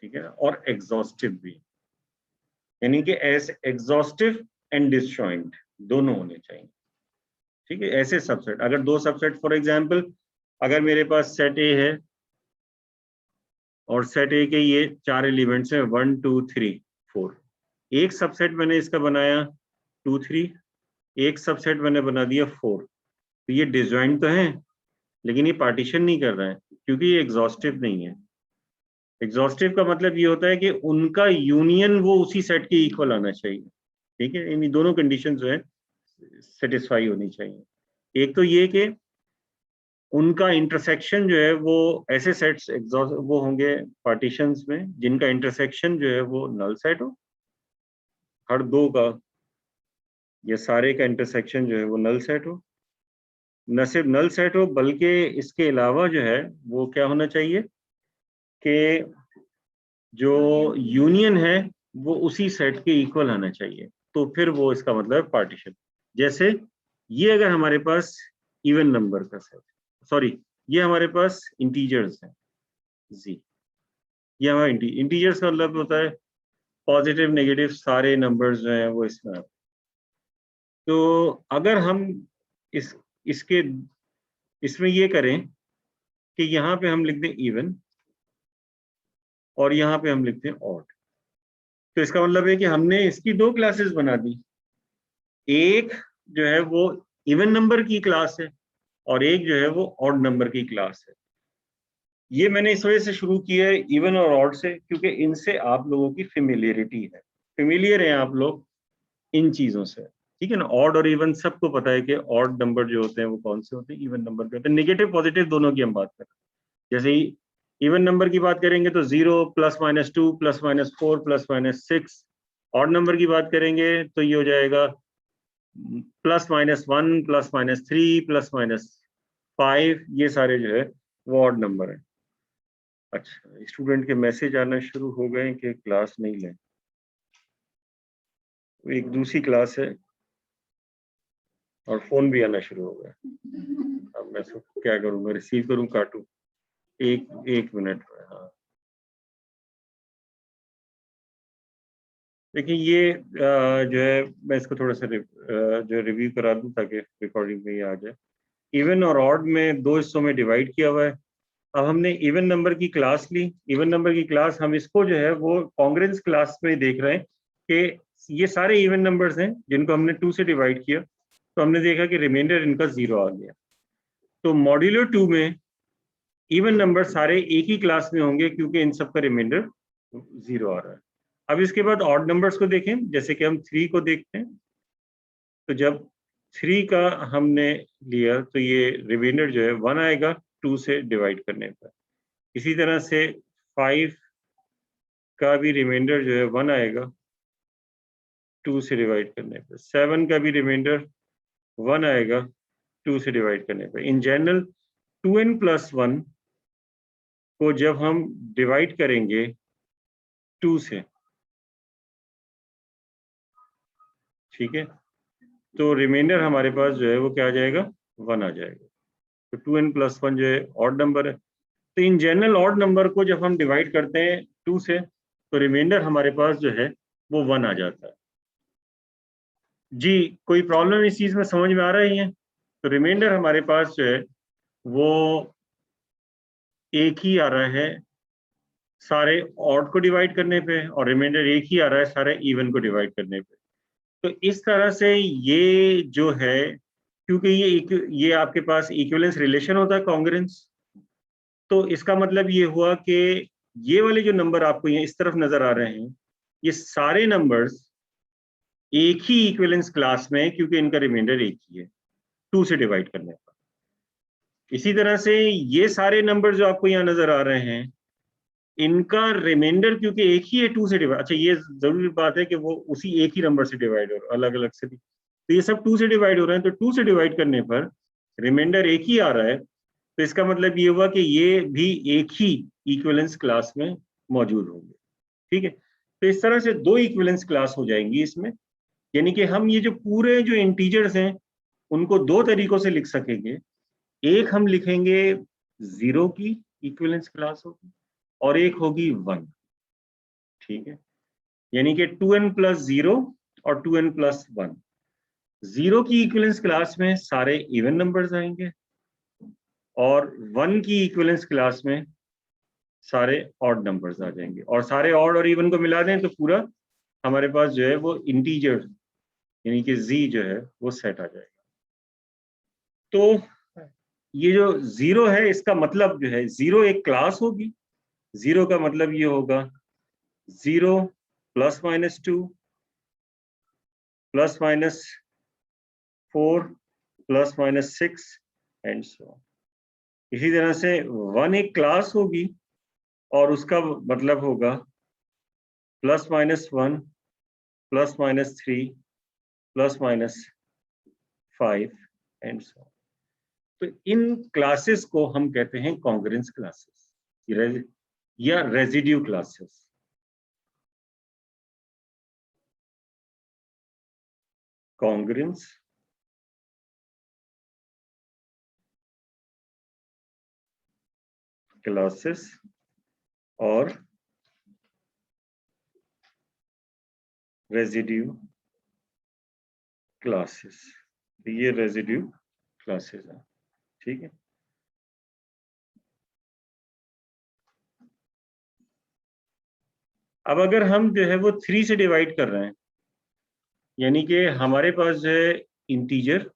A: ठीक है ना, और एग्जॉस्टिव भी, यानी कि एज एग्जॉस्टिव एंड डिसजॉइंट दोनों होने चाहिए। ठीक है, ऐसे सबसेट, अगर दो सबसेट फॉर एग्जांपल, अगर मेरे पास सेट ए है और सेट ए के ये 4 एलिमेंट्स हैं 1 2 3 4, एक सबसेट मैंने इसका बनाया 2 3, एक सबसेट मैंने बना दिया 4, तो ये डिसजॉइंट तो है लेकिन ये पार्टीशन नहीं कर रहा है क्योंकि ये एग्जॉस्टिव नहीं है। एग्जॉस्टिव का मतलब ये होता है कि उनका यूनियन वो उसी सेट के इक्वल आना चाहिए। ठीक है, इन दोनों कंडीशन जो है सेटिस्फाई होनी चाहिए। एक तो ये कि उनका इंटरसेक्शन जो है वो ऐसे सेट्स एग्जॉस्ट वो होंगे पार्टीशंस में जिनका इंटरसेक्शन जो है वो नल सेट हो, हर दो का ये सारे का इंटरसेक्शन जो है वो नल सेट हो, न सिर्फ नल सेट हो बल्कि इसके अलावा जो है वो क्या होना चाहिए कि जो यूनियन है वो उसी सेट के इक्वल आना चाहिए, तो फिर वो इसका मतलब पार्टीशन। जैसे ये अगर हमारे पास इवन नंबर का सेट, सॉरी ये हमारे पास इंटीजर्स है जी, ये हमारा इंटीजर्स का मतलब होता है पॉजिटिव नेगेटिव सारे नंबर्स जो हैं वो इसमें आते हैं। तो अगर हम इसके इसमें ये करें कि यहाँ पे हम लिख दें इवन और यहाँ पे हम लिखते हैं ऑड, तो इसका मतलब है कि हमने इसकी दो क्लासेस बना दी, एक जो है वो इवन नंबर की क्लास है और एक जो है वो ऑड नंबर की क्लास है। ये मैंने इस वजह से शुरू किया है इवन और ऑड से, क्योंकि इनसे आप लोगों की फेमिलियरिटी है, फेमिलियर हैं आप लोग इन चीजों से, ठीक है ना। ऑड और इवन सबको पता है कि ऑड नंबर जो होते हैं वो कौन से होते हैं, इवन नंबर के होते हैं। नेगेटिव पॉजिटिव दोनों की हम बात कर रहे हैं। जैसे ही इवन नंबर की बात करेंगे तो 0 +-2 +-4 +-6, ऑड नंबर की बात करेंगे तो ये हो जाएगा +-1 +-3 +-5, ये सारे जो है वो ऑड नंबर है। अच्छा, स्टूडेंट के मैसेज आना शुरू हो गए कि क्लास नहीं लें, एक दूसरी क्लास है और फोन भी आना शुरू हो गया। अब मैं इसको क्या करूं, मैं रिसीव करूं काटूं? एक मिनट में। हाँ देखिए ये जो है मैं इसको थोड़ा सा जो रिव्यू करा दूं ताकि रिकॉर्डिंग में ये आ जाए। इवन और ऑड में दो हिस्सों में डिवाइड किया हुआ है। अब हमने इवन नंबर की क्लास ली, इवन नंबर की क्लास हम इसको जो है वो कॉन्ग्रेंस क्लास में देख रहे हैं कि ये सारे इवन नंबर्स हैं जिनको हमने 2 से डिवाइड किया, तो हमने देखा कि रिमाइंडर इनका 0 आ गया। तो मॉड्यूलो 2 में इवन नंबर सारे एक ही क्लास में होंगे क्योंकि इन सब का रिमाइंडर 0 आ रहा है। अब इसके बाद ऑड नंबर्स को देखें, जैसे कि हम 3 को देखते हैं, तो जब 3 का हमने लिया तो ये रिमाइंडर जो है 1 आएगा 2 से डिवाइड करने पर। इसी तरह से 5 का भी रिमाइंडर जो है 1 आएगा 2 से डिवाइड करने पर। 7 का भी रिमाइंडर 1 आएगा 2 से डिवाइड करने पर। इन जनरल 2n+1 को जब हम डिवाइड करेंगे 2 से, ठीक है, तो रिमाइंडर हमारे पास जो है वो क्या आ जाएगा, 1 आ जाएगा। तो 2n+1 जो है ऑड नंबर है। तो इन जनरल ऑड नंबर को जब हम डिवाइड करते हैं 2 से तो रिमाइंडर हमारे पास जो है वो 1 आ जाता है। जी कोई प्रॉब्लम इस चीज में समझ में आ रही है? तो रिमाइंडर हमारे पास जो है वो एक ही आ रहा है सारे ऑड को डिवाइड करने पे और रिमाइंडर एक ही आ रहा है सारे इवन को डिवाइड करने पे। तो इस तरह से ये जो है, क्योंकि ये आपके पास इक्विवेलेंस रिलेशन होता है कॉन्ग्रेंस, तो इसका मतलब ये हुआ कि ये वाले जो नंबर आपको ये इस तरफ नजर आ रहे हैं ये सारे नंबर्स एक ही इक्विवेलेंस क्लास में, क्योंकि इनका रिमाइंडर एक ही है 2 से डिवाइड करने पर। इसी तरह से ये सारे नंबर जो आपको यहाँ नजर आ रहे हैं इनका रिमाइंडर क्योंकि एक ही है 2 से डिवाइड, अच्छा ये जरूरी बात है कि वो उसी एक ही नंबर से डिवाइड हो रहा है, अलग अलग से भी, तो ये सब 2 से डिवाइड हो रहे हैं, तो 2 से डिवाइड करने पर रिमाइंडर एक ही आ रहा है, तो इसका मतलब ये हुआ कि ये भी एक ही इक्विवेलेंस क्लास में मौजूद होंगे, ठीक है। तो इस तरह से दो इक्विवेलेंस क्लास हो जाएंगी इसमें, यानी कि हम ये जो पूरे जो इंटीजर्स हैं उनको दो तरीकों से लिख सकेंगे। एक हम लिखेंगे 0 की इक्विवेलेंस क्लास होगी और एक होगी 1, ठीक है, यानी कि 2n+0 और 2n+1। 0 की इक्विवेलेंस क्लास में सारे इवन नंबर्स आएंगे और 1 की इक्विवेलेंस क्लास में सारे ऑड नंबर्स आ जाएंगे, और सारे ऑड और इवन को मिला दें तो पूरा हमारे पास जो है वो इंटीजर यानी कि z जो है वो सेट आ जाएगा। तो ये जो 0 है इसका मतलब जो है 0 एक क्लास होगी। 0 का मतलब ये होगा 0 +-2 +-4 +-6 एंड सो। इसी तरह से 1 एक क्लास होगी और उसका मतलब होगा +-1 +-3 +-5 एंड सो। तो इन क्लासेस को हम कहते हैं कॉन्ग्रुएंस क्लासेस या रेजिड्यू क्लासेस। कॉन्ग्रुएंस क्लासेस और रेजिड्यू क्लासेस, ये रेजिड्यू क्लासेस है, ठीक है। अब अगर हम जो है वो 3 से डिवाइड कर रहे हैं, यानी कि हमारे पास जो है इंटीजर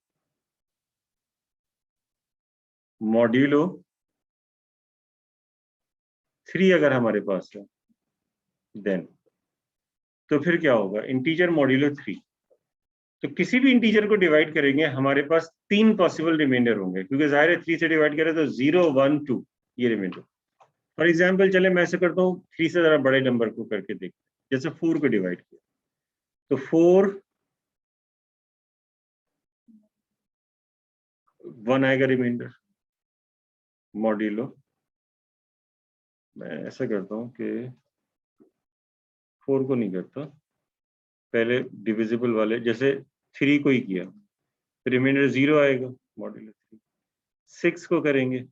A: मॉड्यूलो 3 अगर हमारे पास है, देन तो फिर क्या होगा, इंटीजर मॉड्यूलो 3। तो किसी भी इंटीजर को डिवाइड करेंगे हमारे पास 3 पॉसिबल रिमाइंडर होंगे, क्योंकि जाहिर है 3 से डिवाइड करें तो 0, 1, 2 ये रिमाइंडर। फॉर एग्जाम्पल चले मैं ऐसे करता हूँ, 3 से जरा बड़े नंबर को करके देखते हैं, जैसे 4 को डिवाइड किया तो 4 1 आएगा रिमाइंडर मॉड्यूलो। मैं ऐसा करता हूँ कि 4 को नहीं करता, पहले डिविजिबल वाले जैसे 3 को ही किया, रिमाइंडर 0 आएगा मॉड्यूलो 3। 6 को करेंगे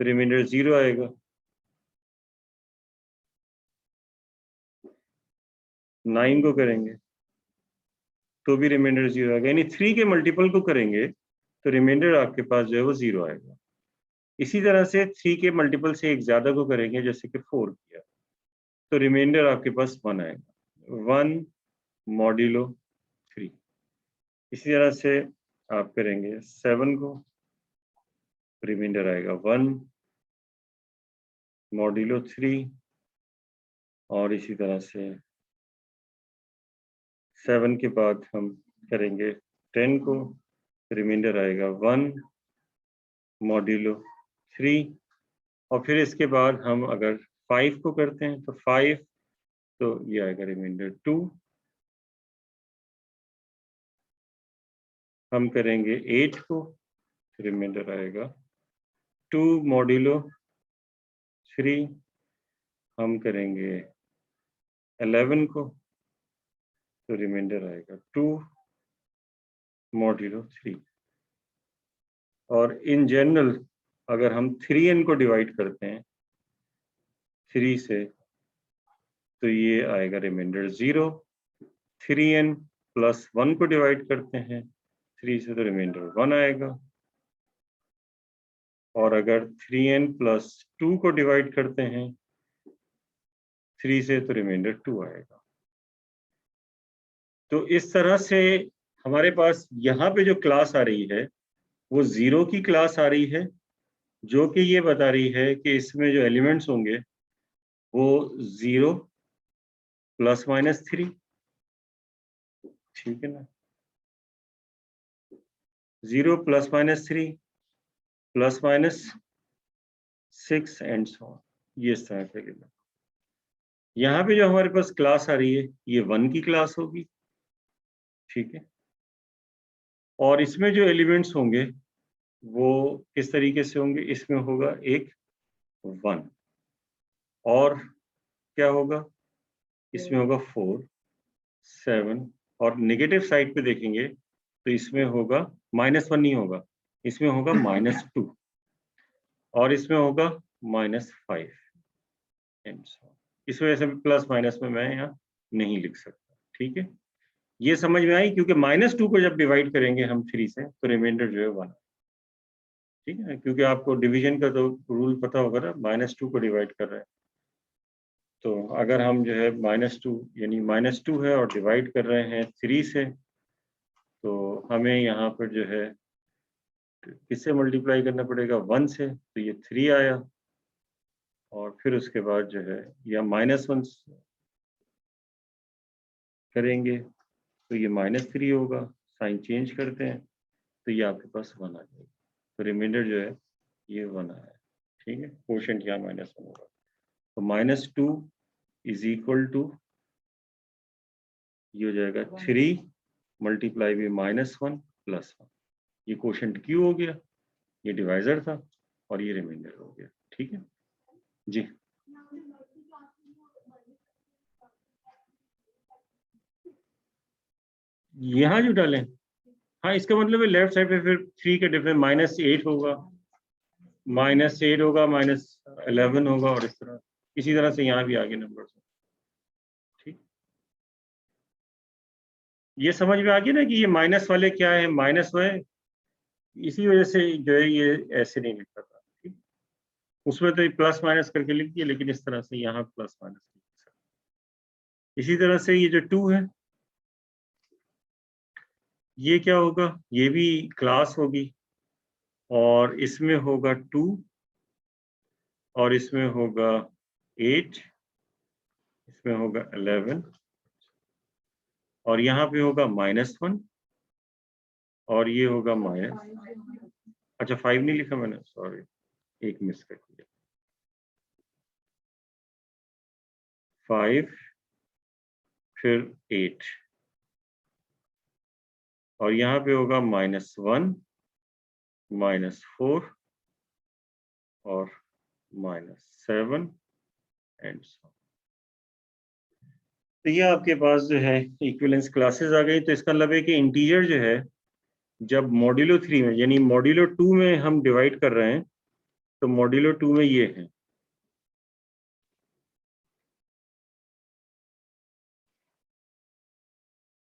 A: रिमाइंडर 0 आएगा। 9 को करेंगे तो भी रिमाइंडर 0 आएगा, यानी 3 के मल्टीपल को करेंगे तो रिमाइंडर आपके पास जो है वो 0 आएगा। इसी तरह से 3 के मल्टीपल से एक ज्यादा को करेंगे, जैसे कि 4 किया, तो रिमाइंडर आपके पास 1 आएगा, 1 मॉड्यूलो 3। इसी तरह से आप करेंगे 7 को, रिमाइंडर आएगा 1 मॉड्यूलो 3, और इसी तरह से 7 के बाद हम करेंगे 10 को, रिमाइंडर आएगा 1 मॉड्यूलो 3, और फिर इसके बाद हम अगर 5 को करते हैं तो 5, तो ये आएगा रिमाइंडर 2। हम करेंगे 8 को, रिमाइंडर आएगा 2 मॉड्यूलो 3। हम करेंगे 11 को, तो रिमाइंडर आएगा 2 मॉड्यूलो 3। और इन जनरल अगर हम 3n को डिवाइड करते हैं 3 से, तो ये आएगा रिमाइंडर 0। 3n प्लस 1 को डिवाइड करते हैं 3 से, तो रिमाइंडर 1 आएगा। और अगर 3n प्लस 2 को डिवाइड करते हैं 3 से, तो रिमाइंडर 2 आएगा। तो इस तरह से हमारे पास यहाँ पे जो क्लास आ रही है वो 0 की क्लास आ रही है, जो कि ये बता रही है कि इसमें जो एलिमेंट्स होंगे वो 0 ±3, ठीक है ना, 0 ±3 ±6 एंड सो ऑन, ये इस तरह के एलिमेंट। यहाँ पे जो हमारे पास क्लास आ रही है ये 1 की क्लास होगी, ठीक है। और इसमें जो एलिमेंट्स होंगे वो किस तरीके से होंगे, इसमें होगा एक 1, और क्या होगा, इसमें होगा 4, 7, और नेगेटिव साइड पे देखेंगे तो इसमें होगा -1 नहीं होगा, इसमें होगा -2, और इसमें होगा -5 एंड सो। इस वजह से प्लस माइनस में मैं यहाँ नहीं लिख सकता, ठीक है। ये समझ में आई, क्योंकि -2 को जब डिवाइड करेंगे हम 3 से तो रिमाइंडर जो है 1, ठीक है, क्योंकि आपको डिवीजन का तो रूल पता होगा ना, -2 को डिवाइड कर रहे हैं। तो अगर हम जो है -2 यानी -2 है और डिवाइड कर रहे हैं 3 से, तो हमें यहाँ पर जो है किससे मल्टीप्लाई करना पड़ेगा, 1 से, तो ये 3 आया। और फिर उसके बाद जो है या -1 करेंगे तो ये -3 होगा, साइन चेंज करते हैं तो ये आपके पास 1 आ जाएगा। तो रिमाइंडर जो है ये 1 आया, ठीक है, कोशेंट यहाँ -1 होगा। तो -2 इज इक्वल टू ये हो जाएगा 3 मल्टीप्लाई बाई -1 + 1। ये कोशेंट क्यू हो गया, ये डिवाइजर था और ये रिमाइंडर हो गया। ठीक है जी। यहाँ जो डालें, हाँ इसका मतलब है लेफ्ट साइड पे फिर 3 का डिफरेंस -8 होगा, -8 होगा, -11 होगा और इस तरह, इसी तरह से यहाँ भी आगे नंबर। ठीक, ये समझ में आ गया ना कि ये माइनस वाले क्या है, माइनस है, इसी वजह से जो है ये ऐसे नहीं लिखता था। ठीक, उसमें तो प्लस माइनस करके लिख दिया, लेकिन इस तरह से यहाँ प्लस माइनस। इसी तरह से ये जो 2 है, ये क्या होगा, ये भी क्लास होगी और इसमें होगा 2 और इसमें होगा 8, इसमें होगा 11 और यहाँ पे होगा -1 और ये होगा अच्छा 5 नहीं लिखा मैंने, सॉरी, एक मिस कर दिया। 5 फिर 8 और यहाँ पे होगा -1, -4 और -7 एंड सो। तो ये आपके पास जो है इक्विवेलेंस क्लासेस आ गई। तो इसका मतलब है कि इंटीजर जो है जब मॉड्यूलो 3 में यानी मॉड्यूलो 2 में हम डिवाइड कर रहे हैं, तो मॉड्यूलो 2 में ये है,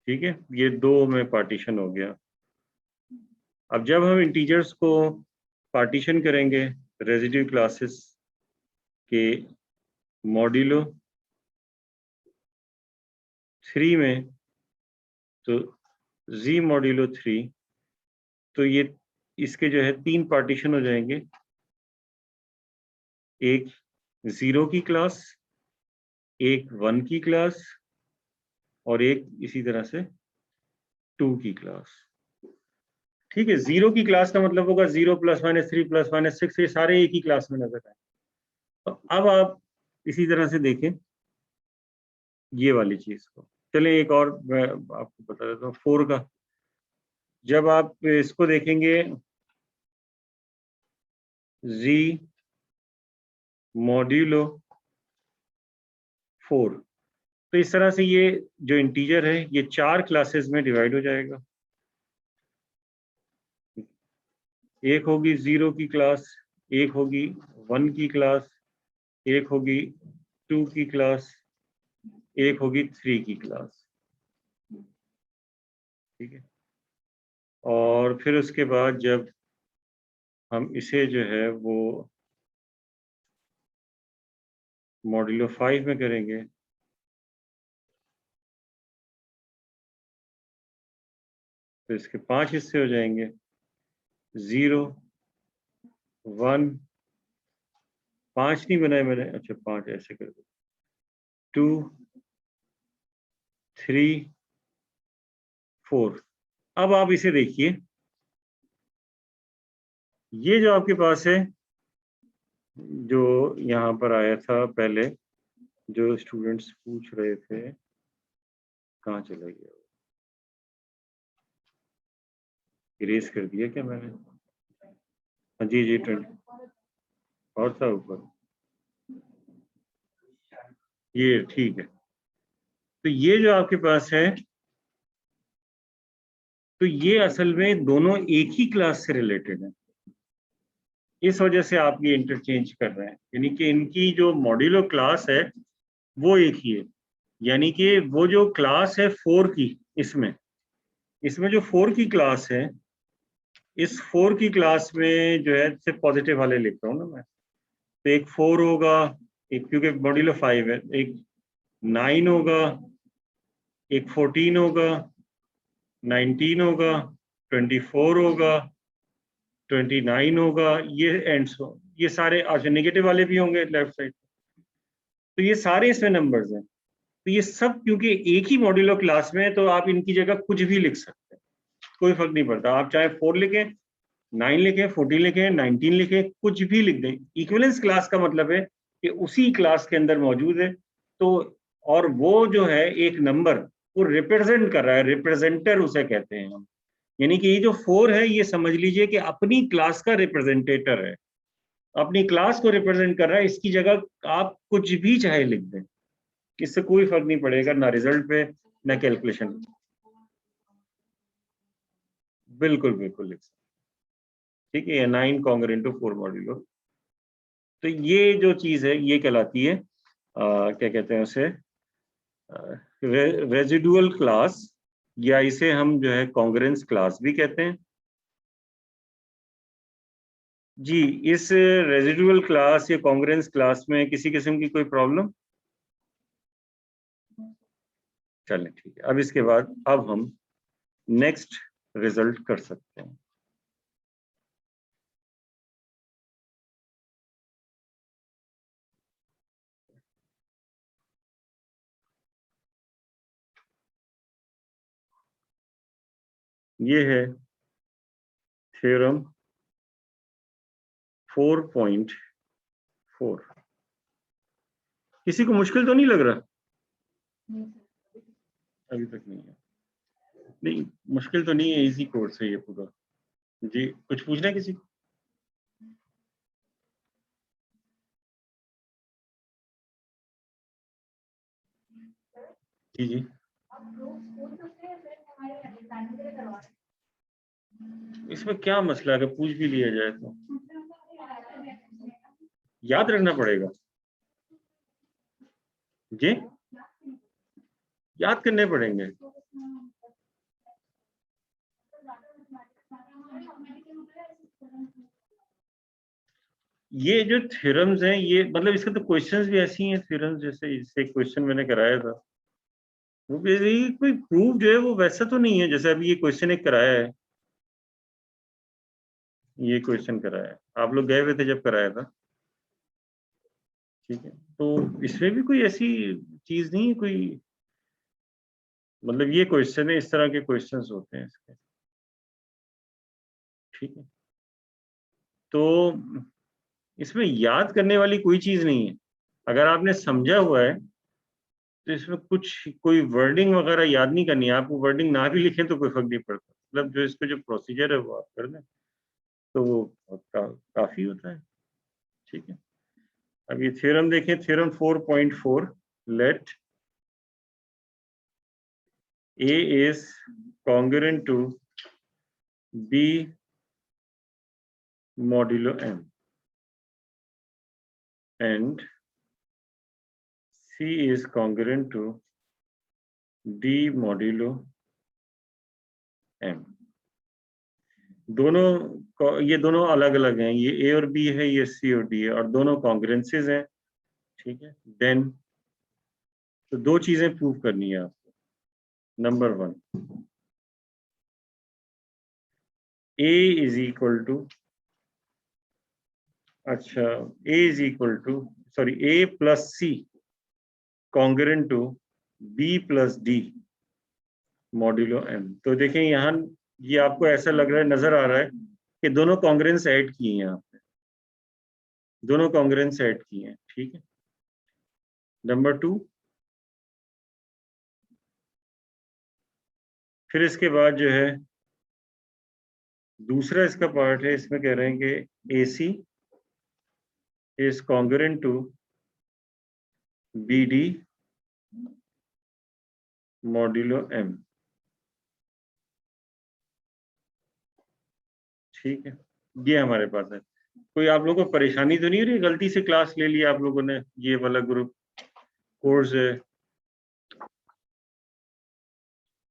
A: ठीक है, ये 2 में पार्टीशन हो गया। अब जब हम इंटीजर्स को पार्टीशन करेंगे रेजिड्यू क्लासेस के मॉड्यूलो 3 में, तो z मॉड्यूलो 3, तो ये इसके जो है 3 पार्टीशन हो जाएंगे, एक 0 की क्लास, एक 1 की क्लास और एक इसी तरह से 2 की क्लास। ठीक है, 0 की क्लास का मतलब होगा 0 +- 3 +- 6, ये सारे एक ही क्लास में नजर आए। तो अब आप इसी तरह से देखें ये वाली चीज को। चलें एक और मैं आपको बता देता हूँ 4 का। जब आप इसको देखेंगे z मॉड्यूलो 4, तो इस तरह से ये जो इंटीजर है ये 4 क्लासेस में डिवाइड हो जाएगा। एक होगी 0 की क्लास, एक होगी 1 की क्लास, एक होगी 2 की क्लास, एक होगी 3 की क्लास। ठीक है, और फिर उसके बाद जब हम इसे जो है वो मॉड्यूलो 5 में करेंगे, तो इसके 5 हिस्से हो जाएंगे, 0, 1, 5 नहीं बनाए मैंने, अच्छा 5 ऐसे कर दो, 2, 3, 4। अब आप इसे देखिए, ये जो आपके पास है, जो यहाँ पर आया था पहले, जो स्टूडेंट्स पूछ रहे थे, कहाँ चला गया, इरेज कर दिया क्या मैंने? हाँ जी जी, 20 और था ऊपर, ये ठीक है। तो ये जो आपके पास है, तो ये असल में दोनों एक ही क्लास से रिलेटेड है, इस वजह से आप ये इंटरचेंज कर रहे हैं, यानी कि इनकी जो मॉड्यूलो क्लास है वो एक ही है। यानी कि वो जो क्लास है 4 की, इसमें जो 4 की क्लास है, इस 4 की क्लास में जो है सिर्फ पॉजिटिव वाले लिख रहा हूँ ना मैं, तो एक 4 होगा, एक क्योंकि मॉड्यूलो 5 है, एक 9 होगा, एक 14 होगा, 19 होगा, 24 होगा, 29 होगा, ये एंड्स हो, ये सारे अच्छा नेगेटिव वाले भी होंगे लेफ्ट साइड, तो ये सारे इसमें नंबर्स हैं। तो ये सब क्योंकि एक ही मॉड्यूलो क्लास में है, तो आप इनकी जगह कुछ भी लिख सकते हैं, कोई फर्क नहीं पड़ता। आप चाहे 4 लिखें, 9 लिखें, 14 लिखें, 19 लिखें, कुछ भी लिख दें। इक्विवेलेंस क्लास का मतलब है कि उसी क्लास के अंदर मौजूद है, तो और वो जो है एक नंबर वो रिप्रेजेंट कर रहा है, रिप्रेजेंटर उसे कहते हैं हम। यानी कि ये जो 4 है ये समझ लीजिए कि अपनी क्लास का रिप्रेजेंटेटर है, अपनी क्लास को रिप्रेजेंट कर रहा है। इसकी जगह आप कुछ भी चाहे लिख दें, इससे कोई फर्क नहीं पड़ेगा, ना रिजल्ट पे ना कैलकुलेशन। बिल्कुल बिल्कुल लिख सकते, ठीक है। 9 कॉन्ग्रुएंट टू 4 मॉड्यूलो। तो ये जो चीज है ये कहलाती है क्या कहते हैं उसे, रेजिडुअल क्लास, या इसे हम जो है कॉन्ग्रुएंस क्लास भी कहते हैं जी। इस रेजिडुअल क्लास या कॉन्ग्रुएंस क्लास में किसी किस्म की कोई प्रॉब्लम? चलें ठीक है। अब इसके बाद अब हम नेक्स्ट रिजल्ट कर सकते हैं। ये है थ्योरम 4.4। किसी को मुश्किल तो नहीं लग रहा? अभी तक नहीं है। नहीं, मुश्किल तो नहीं है, इजी कोर्स है ये पूरा जी। कुछ पूछना है किसी को? जी जी। इसमें क्या मसला है, पूछ भी लिया जाए तो याद रखना पड़ेगा जी, याद करने पड़ेंगे। ये जो थ्योरम्स हैं ये मतलब इसके तो क्वेश्चंस भी ऐसी हैं थ्योरम्स, जैसे इससे क्वेश्चन मैंने कराया था, वो भी कोई प्रूफ जो है वो वैसा तो नहीं है जैसे अभी ये क्वेश्चन एक कराया है, ये क्वेश्चन कराया है, आप लोग गए हुए थे जब कराया था, ठीक है। तो इसमें भी कोई ऐसी चीज नहीं है कोई, मतलब ये क्वेश्चन है, इस तरह के क्वेश्चंस होते हैं इसके, ठीक है। तो इसमें याद करने वाली कोई चीज नहीं है, अगर आपने समझा हुआ है तो इसमें कुछ कोई वर्डिंग वगैरह याद नहीं करनी है, आप वो वर्डिंग ना भी लिखें तो कोई फर्क नहीं पड़ता, मतलब जो इसका जो प्रोसीजर है वो आप कर दें तो वो काफी होता है, ठीक है। अब ये थ्योरम देखें, theorem 4.4, let A is congruent to B modulo M and C is congruent to D modulo M। दोनों ये दोनों अलग अलग हैं, ये A और B है, ये C और D है, और दोनों कॉन्ग्रुएंसेस हैं, ठीक है। देन तो दो चीजें प्रूव करनी है आपको। Number 1, A is equal to, अच्छा A is equal to sorry A plus C congruent to B plus D modulo M। तो देखें यहाँ ये आपको ऐसा लग रहा है, नजर आ रहा है कि दोनों कॉन्ग्रुएंस ऐड किए हैं आपने, दोनों कॉन्ग्रुएंस ऐड किए हैं, ठीक है। नंबर 2, फिर इसके बाद जो है दूसरा इसका पार्ट है, इसमें कह रहे हैं कि AC is congruent to BD modulo M, ठीक है। ये हमारे पास है। कोई आप लोगों को परेशानी तो नहीं हो रही, गलती से क्लास ले लिया आप लोगों ने, ये वाला ग्रुप कोर्स है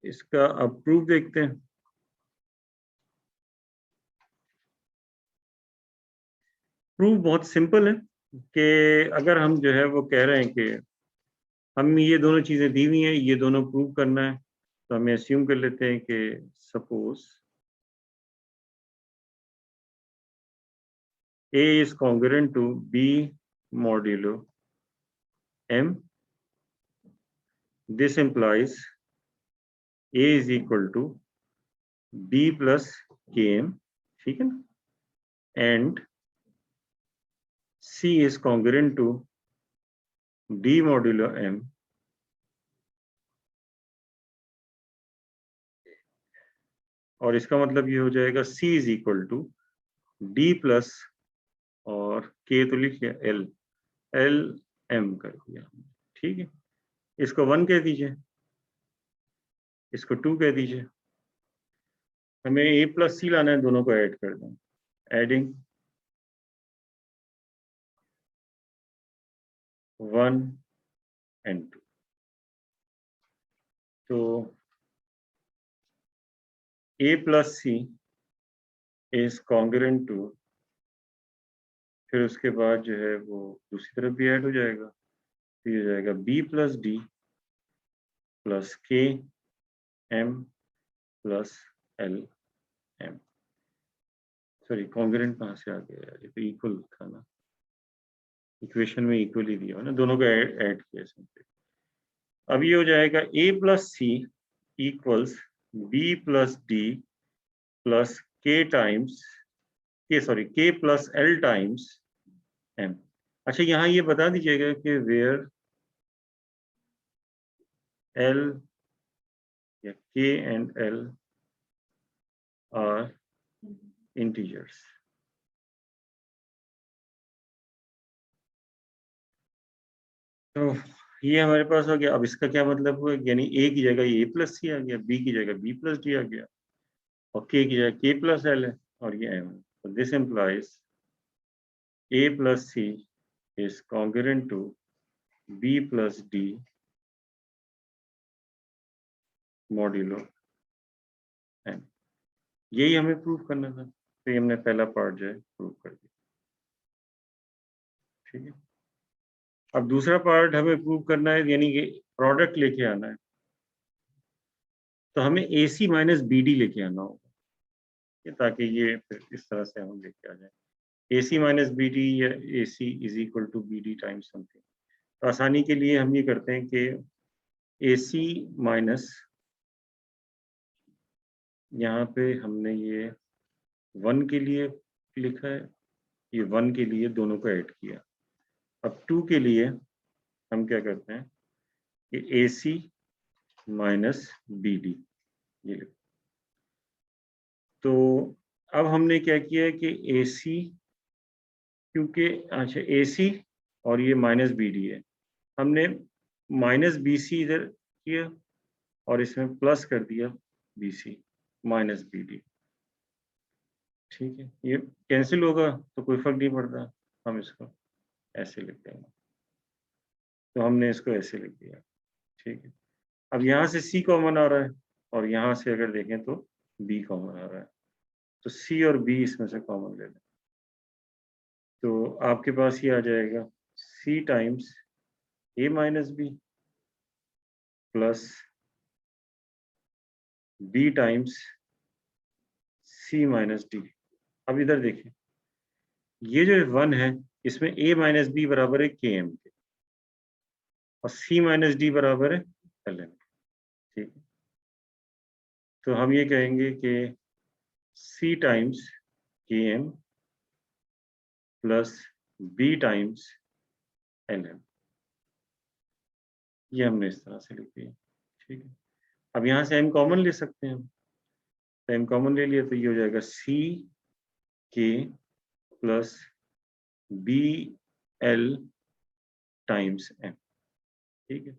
A: इसका, अब प्रूफ देखते हैं। प्रूफ बहुत सिंपल है कि अगर हम जो है वो कह रहे हैं कि हम ये दोनों चीजें दी हुई हैं, ये दोनों प्रूव करना है, तो हमें अस्यूम कर लेते हैं कि suppose A is congruent to B modulo M, this implies A is equal to B plus KM, ठीक है ना, and C is congruent to D modulo M और इसका मतलब ये हो जाएगा C is equal to D plus और K तो लिख लिया L M कर दिया, ठीक है। इसको 1 कह दीजिए, इसको 2 कह दीजिए। हमें A प्लस C लाना है, दोनों को ऐड कर दें, एडिंग 1 and 2, तो A plus C is congruent to, फिर उसके बाद जो है वो दूसरी तरफ भी ऐड हो जाएगा, तो ये हो जाएगा B plus D plus K M plus L M। Sorry, congruent कहाँ से आ गया यार, ये तो इक्वल था ना, इक्वेशन में इक्वल ही दिया हो ना, दोनों को ऐड किया सिंपली। अब ये हो जाएगा A plus C equals B plus D plus K times K plus L times M। अच्छा, यहाँ ये बता दीजिएगा कि वेयर L या K and L are integers। तो ये हमारे पास हो गया। अब इसका क्या मतलब हुआ, यानी A की जगह A प्लस सी आ गया, B की जगह B प्लस डी आ गया, और K की जगह K प्लस L है, और ये M। तो this implies A plus C is congruent to B plus D modulo M। यही हमें प्रूव करना था, तो ये हमने पहला पार्ट जो है प्रूव कर दिया, ठीक है। अब दूसरा पार्ट हमें प्रूव करना है, यानी कि प्रोडक्ट लेके आना है, तो हमें AC माइनस BD लेके आना होगा, ताकि ये फिर इस तरह से हम लेके आ जाए, AC माइनस BD या AC is equal to BD times something. तो आसानी के लिए हम ये करते हैं कि AC माइनस, यहाँ पे हमने ये 1 के लिए लिखा है, ये 1 के लिए दोनों को ऐड किया। अब 2 के लिए हम क्या करते हैं कि AC माइनस BD ये लिखते। तो अब हमने क्या किया है कि AC, क्योंकि अच्छा AC और ये माइनस BD है, हमने माइनस BC इधर किया और इसमें प्लस कर दिया BC माइनस BD, ठीक है। ये कैंसिल होगा तो कोई फर्क नहीं पड़ता, हम इसको ऐसे लिख देंगे, तो हमने इसको ऐसे लिख दिया, ठीक है। अब यहाँ से C कॉमन आ रहा है, और यहाँ से अगर देखें तो B कॉमन आ रहा है, तो C और B इसमें से कॉमन ले लें, तो आपके पास ये आ जाएगा C times A minus B plus B times C minus D। अब इधर देखिए, ये जो 1 है इसमें A माइनस B बराबर है KM के, और C माइनस D बराबर है LM, ठीक है। तो हम ये कहेंगे कि C times KM plus B times LM, ये हमने इस तरह से लिख दिया, ठीक है। अब यहाँ से M कॉमन ले सकते हैं हम, तो M कॉमन ले लिया तो ये हो जाएगा CK plus BL times M, ठीक है।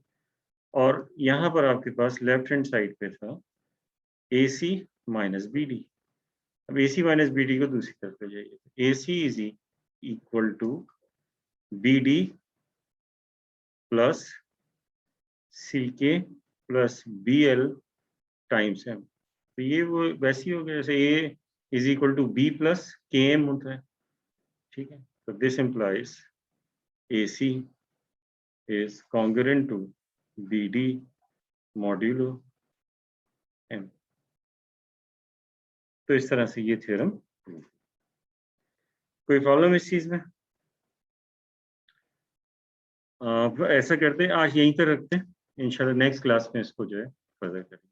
A: और यहाँ पर आपके पास लेफ्ट हैंड साइड पे था AC माइनस BD। अब AC माइनस BD को दूसरी तरफ ले जाइए, AC is equal to BD plus CK plus BL times M। तो ये वो वैसे ही हो गया जैसे A is equal to B plus KM होता है, ठीक है। तो this implies AC is congruent to BD modulo M। तो इस तरह से ये थ्योरम, कोई प्रॉब्लम इस चीज में? ऐसा करते हैं, आज यहीं तक रखते हैं, इंशाल्लाह नेक्स्ट क्लास में इसको जो है फर्दर करेंगे।